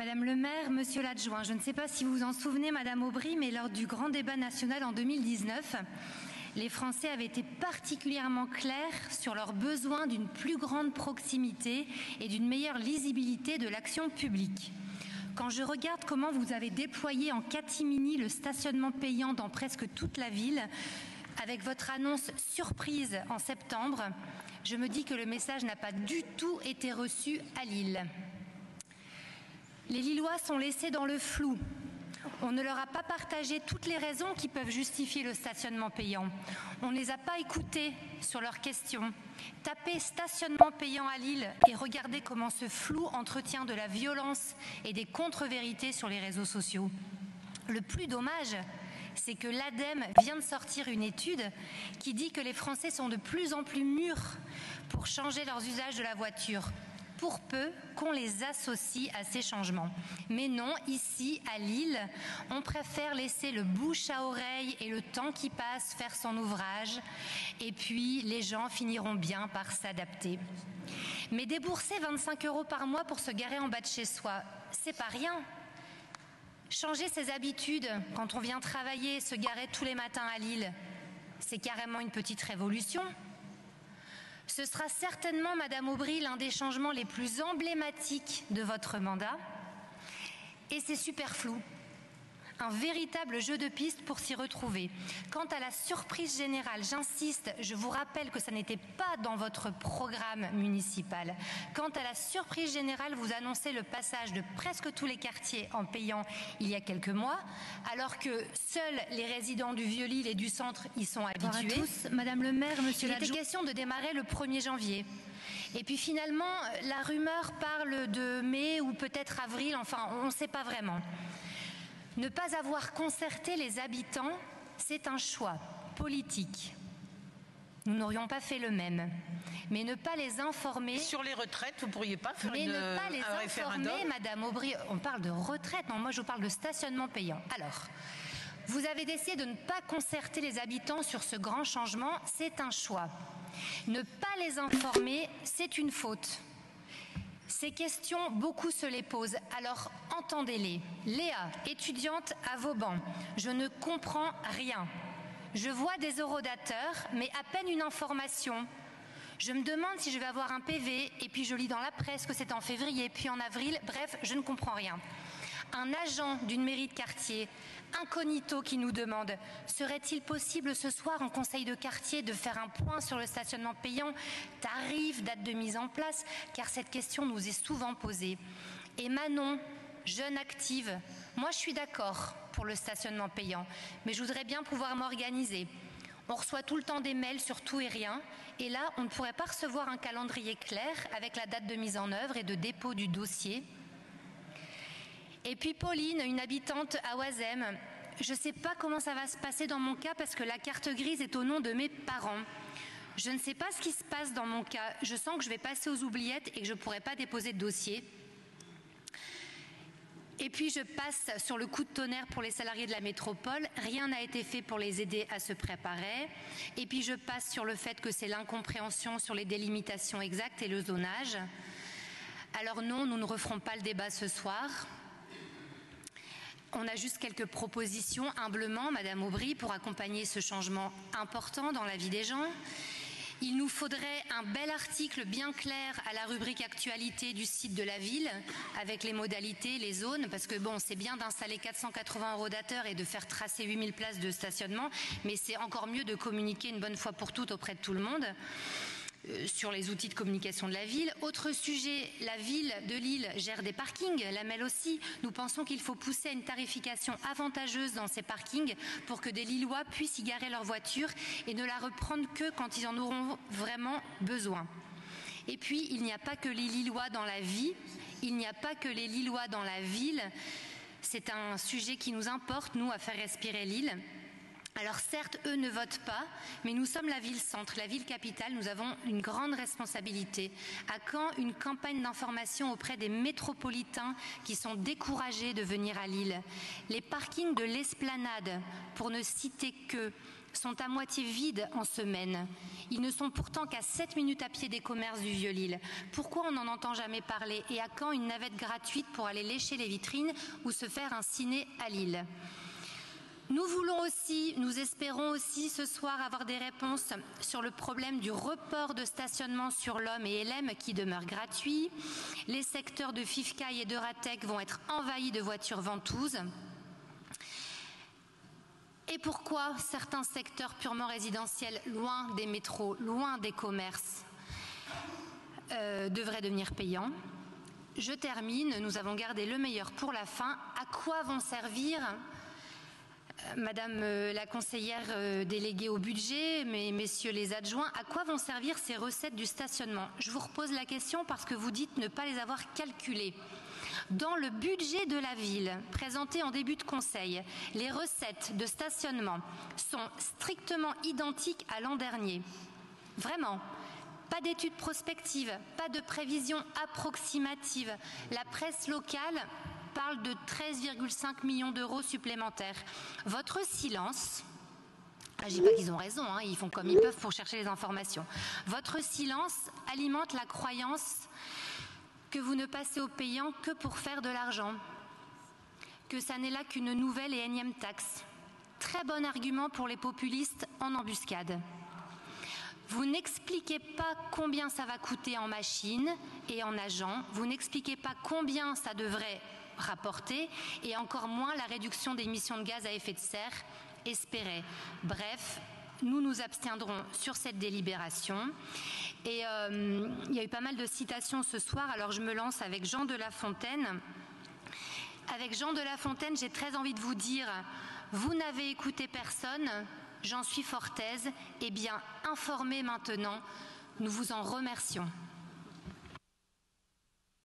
Madame le maire, monsieur l'adjoint, je ne sais pas si vous vous en souvenez, Madame Aubry, mais lors du grand débat national en 2019, les Français avaient été particulièrement clairs sur leur besoin d'une plus grande proximité et d'une meilleure lisibilité de l'action publique. Quand je regarde comment vous avez déployé en catimini le stationnement payant dans presque toute la ville, avec votre annonce surprise en septembre, je me dis que le message n'a pas du tout été reçu à Lille. Les Lillois sont laissés dans le flou. On ne leur a pas partagé toutes les raisons qui peuvent justifier le stationnement payant. On ne les a pas écoutés sur leurs questions. Tapez stationnement payant à Lille et regardez comment ce flou entretient de la violence et des contre-vérités sur les réseaux sociaux. Le plus dommage, c'est que l'ADEME vient de sortir une étude qui dit que les Français sont de plus en plus mûrs pour changer leurs usages de la voiture, pour peu qu'on les associe à ces changements. Mais non, ici, à Lille, on préfère laisser le bouche à oreille et le temps qui passe faire son ouvrage, et puis les gens finiront bien par s'adapter. Mais débourser 25 € par mois pour se garer en bas de chez soi, c'est pas rien. Changer ses habitudes quand on vient travailler, se garer tous les matins à Lille, c'est carrément une petite révolution. Ce sera certainement, Madame Aubry, l'un des changements les plus emblématiques de votre mandat. Et c'est super flou. Un véritable jeu de piste pour s'y retrouver. Quant à la surprise générale, j'insiste, je vous rappelle que ça n'était pas dans votre programme municipal. Quant à la surprise générale, vous annoncez le passage de presque tous les quartiers en payant il y a quelques mois, alors que seuls les résidents du Vieux-Lille et du centre y sont habitués. Bonjour à tous, Madame le maire, monsieur l'adjoint. Il était question de démarrer le 1er janvier. Et puis finalement, la rumeur parle de mai ou peut-être avril, enfin on ne sait pas vraiment. Ne pas avoir concerté les habitants, c'est un choix politique. Nous n'aurions pas fait le même. Mais ne pas les informer... Sur les retraites, vous ne pourriez pas faire ne pas les un référendum. informer, Madame Aubry, on parle de retraite, non, moi je vous parle de stationnement payant. Alors, vous avez décidé de ne pas concerter les habitants sur ce grand changement, c'est un choix. Ne pas les informer, c'est une faute. Ces questions, beaucoup se les posent, alors entendez-les. Léa, étudiante à Vauban, je ne comprends rien. Je vois des horodateurs, mais à peine une information. Je me demande si je vais avoir un PV, et puis je lis dans la presse que c'est en février, puis en avril, bref, je ne comprends rien. Un agent d'une mairie de quartier, incognito, qui nous demande « Serait-il possible ce soir en conseil de quartier de faire un point sur le stationnement payant, tarif, date de mise en place ?» car cette question nous est souvent posée. Et Manon, jeune active, moi je suis d'accord pour le stationnement payant, mais je voudrais bien pouvoir m'organiser. On reçoit tout le temps des mails sur tout et rien, et là on ne pourrait pas recevoir un calendrier clair avec la date de mise en œuvre et de dépôt du dossier. Et puis Pauline, une habitante à Oisem, je ne sais pas comment ça va se passer dans mon cas parce que la carte grise est au nom de mes parents. Je ne sais pas ce qui se passe dans mon cas. Je sens que je vais passer aux oubliettes et que je ne pourrai pas déposer de dossier. Et puis je passe sur le coup de tonnerre pour les salariés de la métropole. Rien n'a été fait pour les aider à se préparer. Et puis je passe sur le fait que c'est l'incompréhension sur les délimitations exactes et le zonage. Alors non, nous ne referons pas le débat ce soir. On a juste quelques propositions, humblement, Madame Aubry, pour accompagner ce changement important dans la vie des gens. Il nous faudrait un bel article bien clair à la rubrique actualité du site de la ville, avec les modalités, les zones, parce que bon, c'est bien d'installer 480 horodateurs et de faire tracer 8000 places de stationnement, mais c'est encore mieux de communiquer une bonne fois pour toutes auprès de tout le monde sur les outils de communication de la ville. Autre sujet, la ville de Lille gère des parkings, la MEL aussi. Nous pensons qu'il faut pousser à une tarification avantageuse dans ces parkings pour que des Lillois puissent y garer leur voiture et ne la reprendre que quand ils en auront vraiment besoin. Et puis, il n'y a pas que les Lillois dans la vie, il n'y a pas que les Lillois dans la ville. C'est un sujet qui nous importe, nous, à faire respirer Lille. Alors certes, eux ne votent pas, mais nous sommes la ville-centre, la ville-capitale, nous avons une grande responsabilité. À quand une campagne d'information auprès des métropolitains qui sont découragés de venir à Lille? Les parkings de l'Esplanade, pour ne citer que, sont à moitié vides en semaine. Ils ne sont pourtant qu'à 7 minutes à pied des commerces du Vieux-Lille. Pourquoi on n'en entend jamais parler? Et à quand une navette gratuite pour aller lécher les vitrines ou se faire un ciné à Lille? Nous espérons aussi ce soir avoir des réponses sur le problème du report de stationnement sur l'Homme et LM qui demeure gratuit. Les secteurs de Fifcaille et de Ratec vont être envahis de voitures ventouses. Et pourquoi certains secteurs purement résidentiels, loin des métros, loin des commerces, devraient devenir payants? Je termine, nous avons gardé le meilleur pour la fin. À quoi vont servir, Madame la conseillère déléguée au budget, messieurs les adjoints, à quoi vont servir ces recettes du stationnement? Je vous repose la question parce que vous dites ne pas les avoir calculées. Dans le budget de la ville, présenté en début de conseil, les recettes de stationnement sont strictement identiques à l'an dernier. Vraiment. Pas d'études prospectives, pas de prévisions approximatives. La presse locale parle de 13,5 millions d'euros supplémentaires. Votre silence, je ne dis pas qu'ils ont raison, ils font comme ils peuvent pour chercher les informations. Votre silence alimente la croyance que vous ne passez au payant que pour faire de l'argent, que ça n'est là qu'une nouvelle et énième taxe. Très bon argument pour les populistes en embuscade. Vous n'expliquez pas combien ça va coûter en machines et en agents, vous n'expliquez pas combien ça devrait rapporter et encore moins la réduction des émissions de gaz à effet de serre espérée. Bref, nous nous abstiendrons sur cette délibération. Et il y a eu pas mal de citations ce soir, alors je me lance avec Jean de La Fontaine. Avec Jean de La Fontaine, j'ai très envie de vous dire, vous n'avez écouté personne, j'en suis fort aise, et bien informé maintenant, nous vous en remercions.